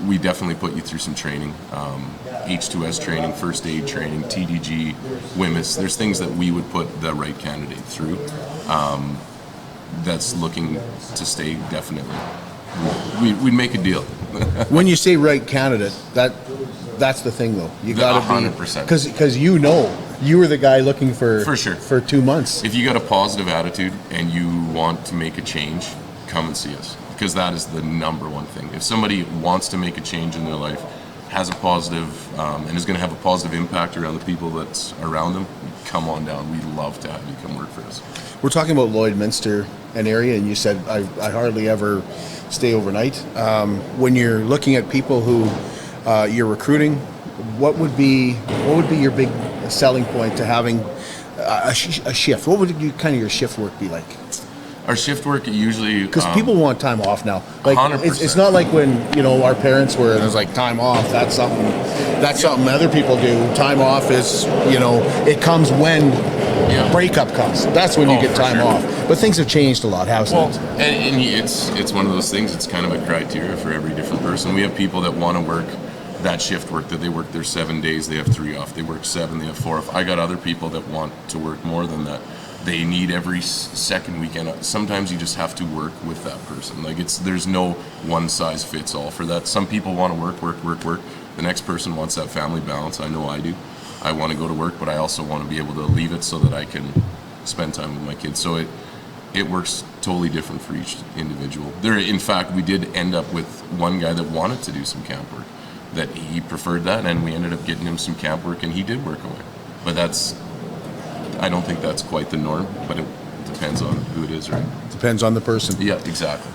We definitely put you through some training, H2S training, first aid training, TDG, WMIS. There's things that we would put the right candidate through. That's looking to stay, definitely. We'd make a deal. When you say right candidate, that's the thing, though. You got to be 100%. Because you were the guy looking for sure for 2 months. If you got a positive attitude and you want to make a change, come and see us, because that is the number one thing. If somebody wants to make a change in their life, has a positive and is going to have a positive impact around the people that's around them, come on down. We'd love to have you come work for us. We're talking about Lloydminster, an area, and you said I hardly ever stay overnight. When you're looking at people who you're recruiting, what would be your big selling point to having a shift? What would your shift work be like? Our shift work usually, because people want time off now. Like 100%. it's not like when our parents were. There's like time off. That's something other people do. Time off is it comes when breakup comes. That's when you get time off. But things have changed a lot, hasn't it? And it's one of those things. It's kind of a criteria for every different person. We have people that want to work that shift work, that they work their 7 days, they have 3 off. They work 7, they have 4 off. I got other people that want to work more than that. They need every second weekend. Sometimes you just have to work with that person. Like there's no one size fits all for that. Some people want to work. The next person wants that family balance. I know I do. I want to go to work, but I also want to be able to leave it so that I can spend time with my kids. So it works totally different for each individual. In fact, we did end up with one guy that wanted to do some camp work, that he preferred that, and we ended up getting him some camp work, and he did work away. But I don't think that's quite the norm, but it depends on who it is, right? Depends on the person. Yeah, exactly.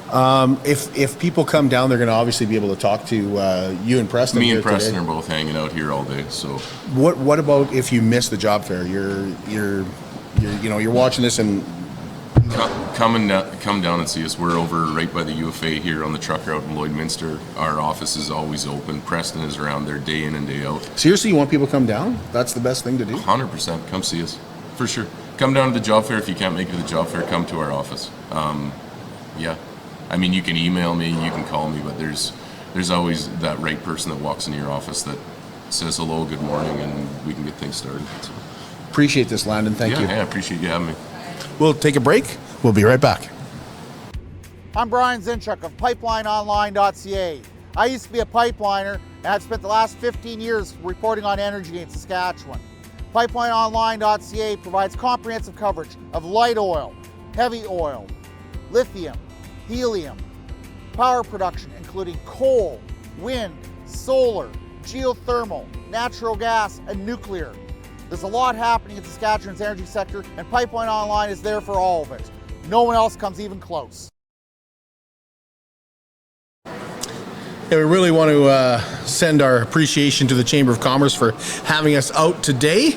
If people come down, they're going to obviously be able to talk to you and Preston. Me and Preston are both hanging out here all day. So what about if you miss the job fair? You're watching this and come down and see us. We're over right by the UFA here on the truck route in Lloydminster. Our office is always open. Preston is around there day in and day out. Seriously, you want people to come down? That's the best thing to do? 100%. Come see us. For sure. Come down to the job fair. If you can't make it to the job fair, come to our office. Yeah. I mean, you can email me, you can call me, but there's always that right person that walks into your office that says hello, good morning, and we can get things started. So. Appreciate this, Landon. Thank you. Yeah, I appreciate you having me. We'll take a break. We'll be right back. I'm Brian Zinchuk of PipelineOnline.ca. I used to be a pipeliner, and I've spent the last 15 years reporting on energy in Saskatchewan. PipelineOnline.ca provides comprehensive coverage of light oil, heavy oil, lithium, helium, power production including coal, wind, solar, geothermal, natural gas, and nuclear. There's a lot happening in Saskatchewan's energy sector, and Pipeline Online is there for all of it. No one else comes even close. Yeah, we really want to send our appreciation to the Chamber of Commerce for having us out today.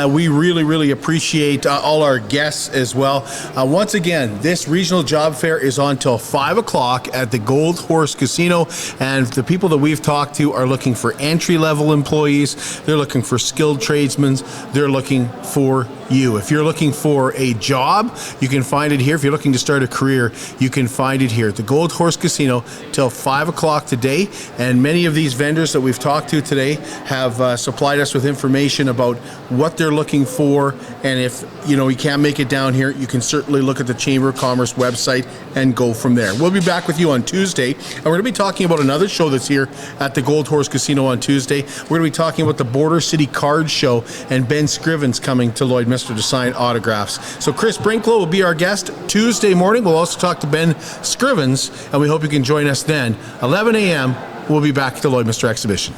We really, really appreciate all our guests as well. Once again, this regional job fair is on till 5 o'clock at the Gold Horse Casino, and the people that we've talked to are looking for entry-level employees. They're looking for skilled tradesmen. They're looking for you. If you're looking for a job, you can find it here. If you're looking to start a career, you can find it here at the Gold Horse Casino till 5 o'clock today. And many of these vendors that we've talked to today have supplied us with information about what they're looking for. And if you can't make it down here, you can certainly look at the Chamber of Commerce website and go from there. We'll be back with you on Tuesday, and we're going to be talking about another show that's here at the Gold Horse Casino on Tuesday. We're going to be talking about the Border City Card Show, and Ben Scriven's coming to Lloydminster to sign autographs. So Chris Brinklow will be our guest Tuesday morning. We'll also talk to Ben Scrivens, and we hope you can join us then. 11 a.m. We'll be back at the Lloydminster Exhibition.